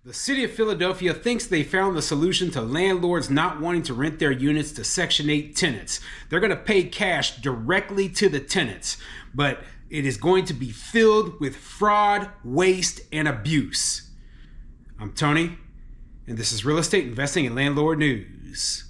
The city of Philadelphia thinks they found the solution to landlords not wanting to rent their units to Section 8 tenants. They're going to pay cash directly to the tenants, but it is going to be filled with fraud, waste, and abuse. I'm Tony, and this is Real Estate Investing and Landlord News.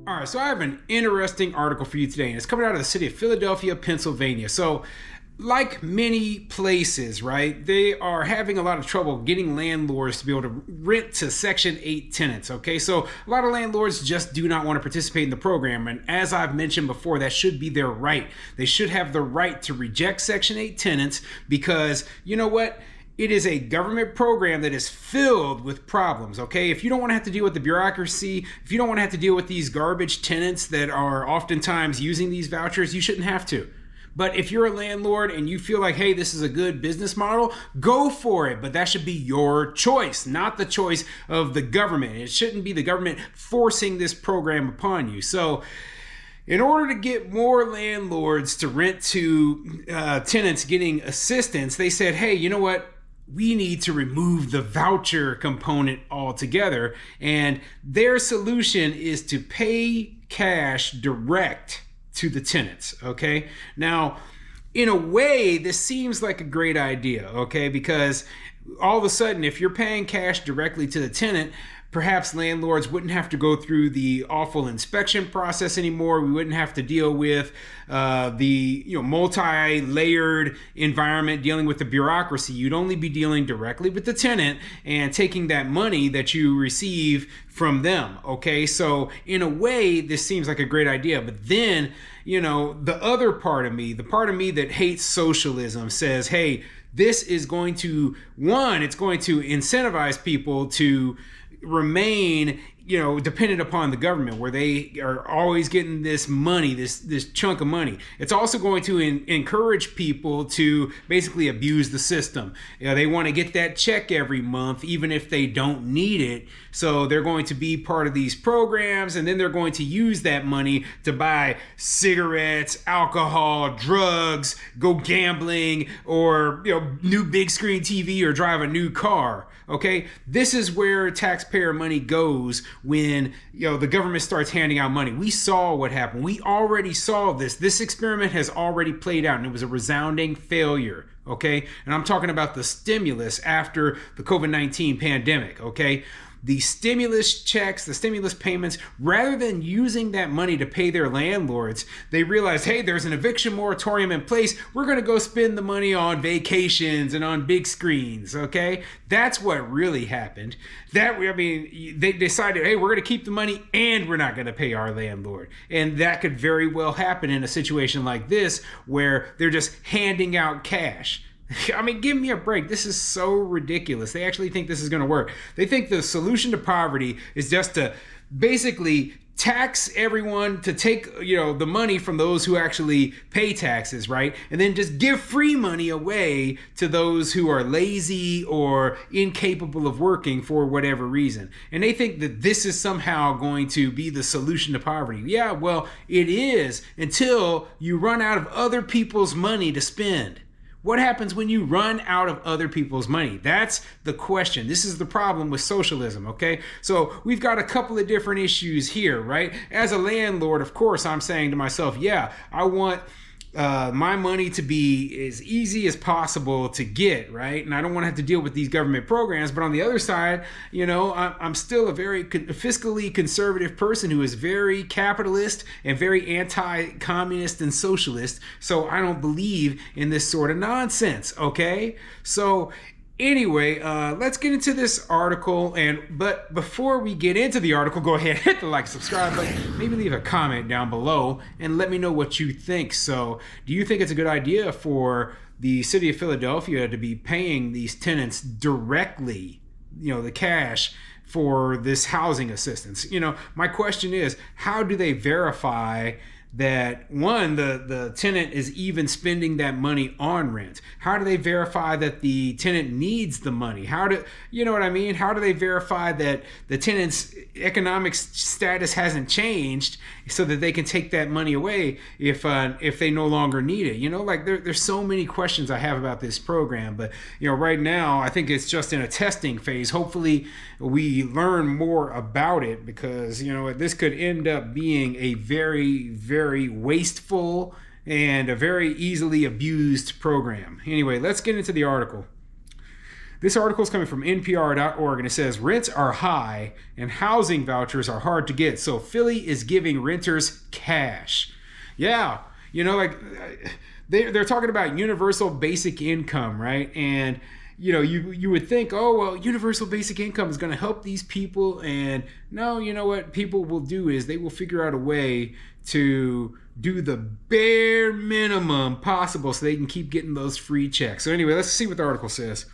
All right, so I have an interesting article for you today, and it's coming out of the city of Philadelphia, Pennsylvania. So, like many places, right, they are having a lot of trouble getting landlords to be able to rent to Section 8 tenants, okay? So a lot of landlords just do not want to participate in the program, and as I've mentioned before, that should be their right. They should have the right to reject Section 8 tenants because, you know what? It is a government program that is filled with problems, okay? If you don't want to have to deal with the bureaucracy, if you don't want to have to deal with these garbage tenants that are oftentimes using these vouchers, you shouldn't have to. But if you're a landlord and you feel like, hey, this is a good business model, go for it. But that should be your choice, not the choice of the government. It shouldn't be the government forcing this program upon you. So in order to get more landlords to rent to tenants getting assistance, they said, hey, you know what? We need to remove the voucher component altogether. And their solution is to pay cash direct to the tenants, okay? Now, in a way, this seems like a great idea, okay? Because all of a sudden, if you're paying cash directly to the tenant, perhaps landlords wouldn't have to go through the awful inspection process anymore. We wouldn't have to deal with the multi-layered environment dealing with the bureaucracy. You'd only be dealing directly with the tenant and taking that money that you receive from them, okay? So in a way, this seems like a great idea. But then, the other part of me, the part of me that hates socialism says, hey, this is going to, it's going to incentivize people to remain dependent upon the government, where they are always getting this money, this chunk of money. It's also going to encourage people to basically abuse the system. They want to get that check every month, even if they don't need it. So they're going to be part of these programs, and then they're going to use that money to buy cigarettes, alcohol, drugs, go gambling, or new big screen TV, or drive a new car. Okay, this is where taxpayer money goes when the government starts handing out money. We saw what happened. We already saw this. This experiment has already played out, and it was a resounding failure. Okay, and I'm talking about the stimulus after the COVID-19 pandemic. Okay. The stimulus checks, the stimulus payments, rather than using that money to pay their landlords, they realized, hey, there's an eviction moratorium in place. We're going to go spend the money on vacations and on big screens, okay? That's what really happened. They decided, hey, we're going to keep the money and we're not going to pay our landlord. And that could very well happen in a situation like this where they're just handing out cash. I mean, give me a break. This is so ridiculous. They actually think this is going to work. They think the solution to poverty is just to basically tax everyone, to take, the money from those who actually pay taxes, right? And then just give free money away to those who are lazy or incapable of working for whatever reason. And they think that this is somehow going to be the solution to poverty. Yeah, well, it is, until you run out of other people's money to spend. What happens when you run out of other people's money? That's the question. This is the problem with socialism, okay? So we've got a couple of different issues here, right? As a landlord, of course, I'm saying to myself, yeah, I want my money to be as easy as possible to get, right? And I don't want to have to deal with these government programs. But on the other side, I'm still a very fiscally conservative person who is very capitalist and very anti-communist and socialist. So I don't believe in this sort of nonsense, okay? So anyway, let's get into this article. But before we get into the article, go ahead, hit the like, subscribe button, maybe leave a comment down below and let me know what you think. So do you think it's a good idea for the city of Philadelphia to be paying these tenants directly, the cash for this housing assistance? My question is, how do they verify that one, the tenant is even spending that money on rent? How do they verify that the tenant needs the money? You know what I mean? How do they verify that the tenant's economic status hasn't changed so that they can take that money away if they no longer need it? You know, like there's so many questions I have about this program, but you know, right now I think it's just in a testing phase. Hopefully we learn more about it, because you know, this could end up being a very, very wasteful and a very easily abused program. Anyway, let's get into the article. This article is coming from NPR.org, and it says rents are high and housing vouchers are hard to get, so Philly is giving renters cash. Yeah, you know, like they're talking about universal basic income, right? And you know, you would think, oh, well, universal basic income is going to help these people. And no, you know what people will do is they will figure out a way to do the bare minimum possible so they can keep getting those free checks. So anyway, let's see what the article says.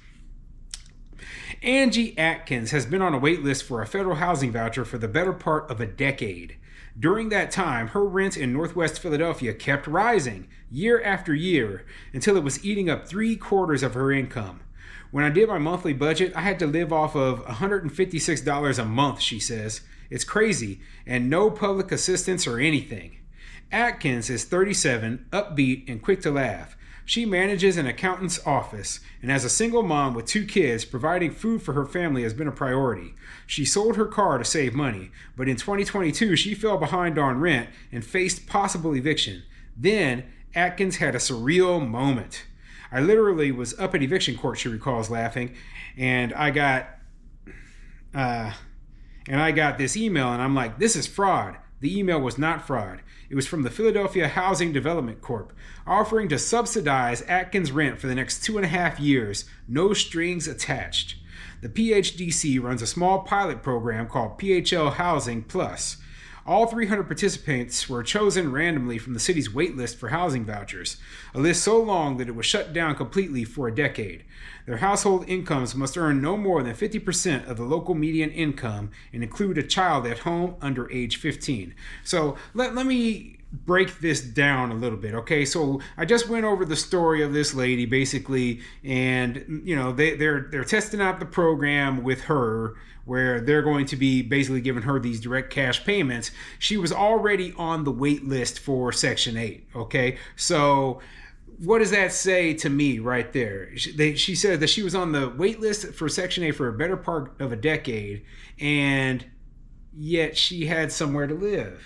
Angie Atkins has been on a wait list for a federal housing voucher for the better part of a decade. During that time, her rent in Northwest Philadelphia kept rising year after year until it was eating up 3/4 of her income. When I did my monthly budget, I had to live off of $156 a month, she says. It's crazy, and no public assistance or anything. Atkins is 37, upbeat, and quick to laugh. She manages an accountant's office, and as a single mom with 2 kids, providing food for her family has been a priority. She sold her car to save money, but in 2022 she fell behind on rent and faced possible eviction. Then, Atkins had a surreal moment. I literally was up at eviction court, she recalls, laughing, and I got this email, and I'm like, this is fraud. The email was not fraud. It was from the Philadelphia Housing Development Corp, offering to subsidize Atkins' rent for the next 2.5 years, no strings attached. The PHDC runs a small pilot program called PHL Housing Plus. All 300 participants were chosen randomly from the city's wait list for housing vouchers, a list so long that it was shut down completely for a decade. Their household incomes must earn no more than 50% of the local median income and include a child at home under age 15. So let me break this down a little bit, okay? So I just went over the story of this lady basically, and you know, they're testing out the program with her, where they're going to be basically giving her these direct cash payments. She was already on the wait list for Section 8, okay? So what does that say to me right there? She said that she was on the wait list for Section 8 for a better part of a decade, and yet she had somewhere to live.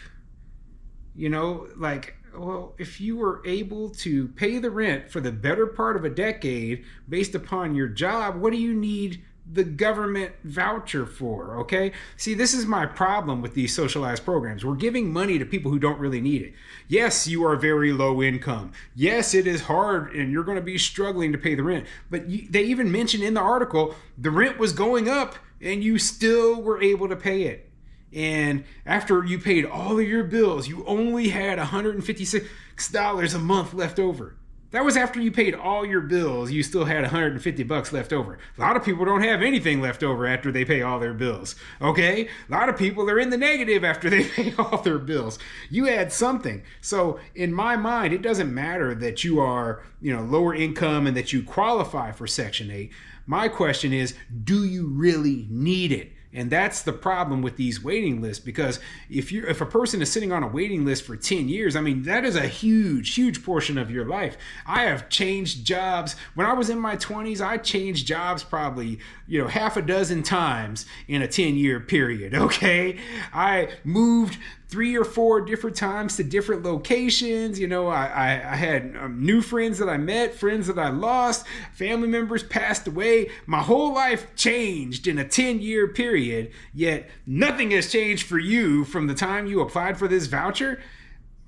You know, like, well, if you were able to pay the rent for the better part of a decade based upon your job, what do you need the government voucher for? Okay, see, this is my problem with these socialized programs. We're giving money to people who don't really need it. Yes, you are very low income. Yes, it is hard and you're going to be struggling to pay the rent, but they even mentioned in the article the rent was going up and you still were able to pay it. And after you paid all of your bills, you only had $156 a month left over. That was after you paid all your bills, you still had $150 left over. A lot of people don't have anything left over after they pay all their bills, okay? A lot of people are in the negative after they pay all their bills. You had something. So in my mind, it doesn't matter that you are, you know, lower income and that you qualify for Section 8. My question is, do you really need it? And that's the problem with these waiting lists, because if a person is sitting on a waiting list for 10 years, I mean, that is a huge portion of your life. I have changed jobs. When I was in my 20s, I changed jobs probably, you know, half a dozen times in a 10-year period, okay? I moved 3 or 4 different times to different locations. You know, I had new friends that I met, friends that I lost, family members passed away. My whole life changed in a 10-year period, yet nothing has changed for you from the time you applied for this voucher.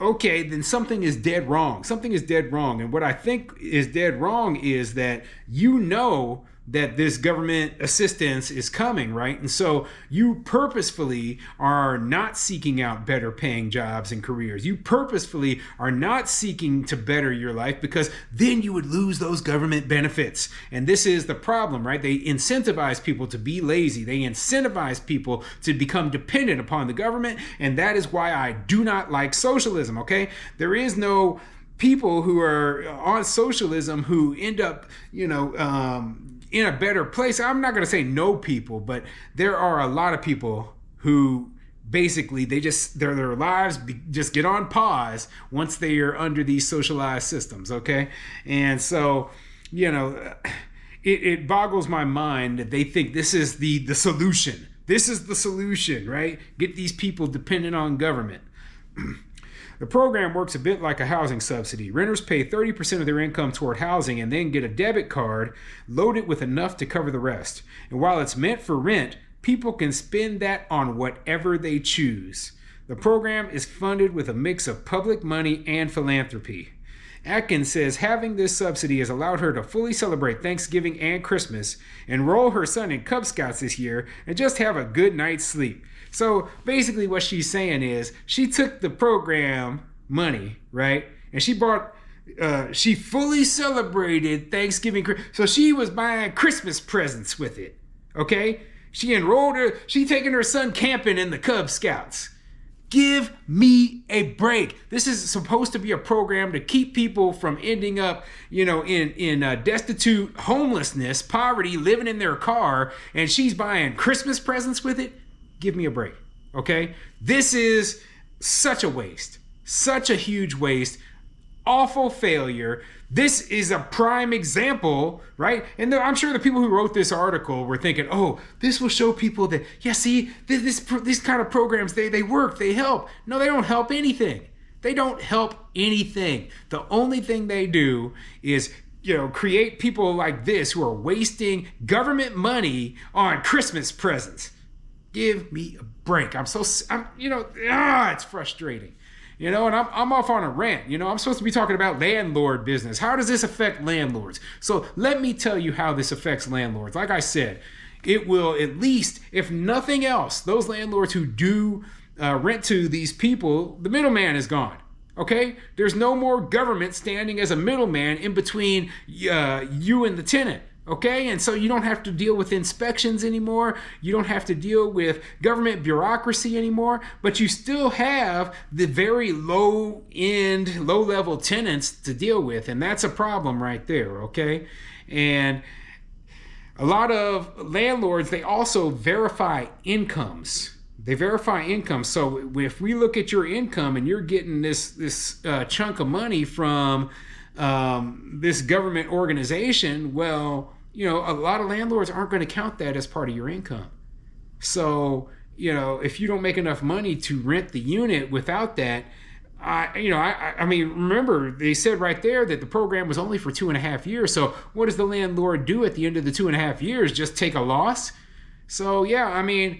Okay, then something is dead wrong. Something is dead wrong. And what I think is dead wrong is that you know that this government assistance is coming, right? And so you purposefully are not seeking out better paying jobs and careers. You purposefully are not seeking to better your life, because then you would lose those government benefits. And this is the problem, right? They incentivize people to be lazy. They incentivize people to become dependent upon the government. And that is why I do not like socialism, okay? There is no people who are on socialism who end up, in a better place. I'm not going to say no people, but there are a lot of people who basically their lives just get on pause once they are under these socialized systems, okay? And so, it boggles my mind that they think this is the solution. This is the solution, right? Get these people dependent on government. The program works a bit like a housing subsidy. Renters pay 30% of their income toward housing and then get a debit card loaded with enough to cover the rest. And while it's meant for rent, people can spend that on whatever they choose. The program is funded with a mix of public money and philanthropy. Atkins says having this subsidy has allowed her to fully celebrate Thanksgiving and Christmas, enroll her son in Cub Scouts this year, and just have a good night's sleep. So basically what she's saying is she took the program money, right? And she fully celebrated Thanksgiving. So she was buying Christmas presents with it, okay? She taking her son camping in the Cub Scouts. Give me a break. This is supposed to be a program to keep people from ending up, in destitute homelessness, poverty, living in their car, and she's buying Christmas presents with it. Give me a break, okay? This is such a waste, such a huge waste, awful failure. This is a prime example, right? And I'm sure the people who wrote this article were thinking, oh, this will show people that, these kind of programs, they work, they help. No, they don't help anything. They don't help anything. The only thing they do is, create people like this who are wasting government money on Christmas presents. Give me a break. It's frustrating. And I'm off on a rant. I'm supposed to be talking about landlord business. How does this affect landlords? So let me tell you how this affects landlords. Like I said, it will, at least, if nothing else, those landlords who do rent to these people, the middleman is gone. Okay? There's no more government standing as a middleman in between you and the tenant. Okay, and so you don't have to deal with inspections anymore. You don't have to deal with government bureaucracy anymore, but you still have the very low-level tenants to deal with, and that's a problem right there, okay? And a lot of landlords, they also verify incomes. They verify income. So if we look at your income and you're getting this chunk of money from this government organization, well, a lot of landlords aren't going to count that as part of your income. So, if you don't make enough money to rent the unit without that, remember, they said right there that the program was only for 2.5 years. So what does the landlord do at the end of the 2.5 years? Just take a loss? So, it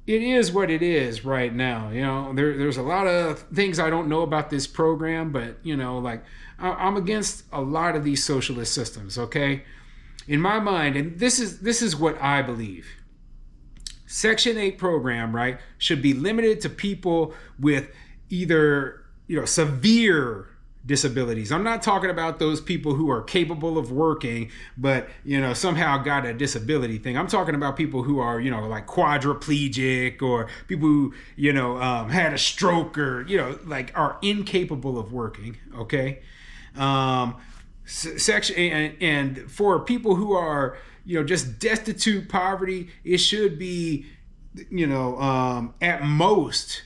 is what it is right now. There's a lot of things I don't know about this program, but, I'm against a lot of these socialist systems, okay? In my mind, and this is what I believe, Section 8 program, right, should be limited to people with either, severe disabilities. I'm not talking about those people who are capable of working, but, somehow got a disability thing. I'm talking about people who are, like quadriplegic, or people who, had a stroke, or, are incapable of working, okay? Section, and for people who are, just destitute poverty, it should be, at most,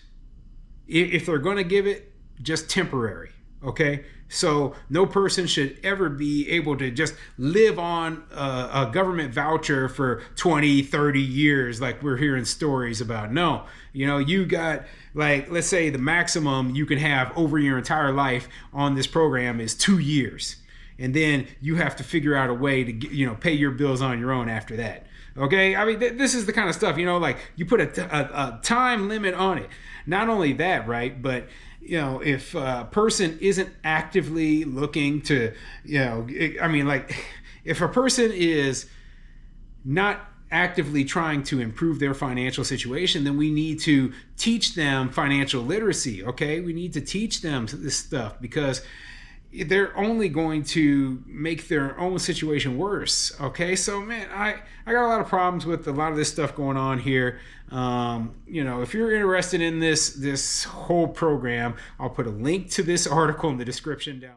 if they're going to give it, just temporary. Okay, so no person should ever be able to just live on a government voucher for 20, 30 years like we're hearing stories about. No, you got, like, let's say the maximum you can have over your entire life on this program is 2 years. And then you have to figure out a way to pay your bills on your own after that. Okay, this is the kind of stuff, like you put a time limit on it. Not only that, right, but if a person isn't actively looking to, if a person is not actively trying to improve their financial situation, then we need to teach them financial literacy. Okay, we need to teach them this stuff, because they're only going to make their own situation worse. Okay, so man, I got a lot of problems with a lot of this stuff going on here. If you're interested in this whole program, I'll put a link to this article in the description down.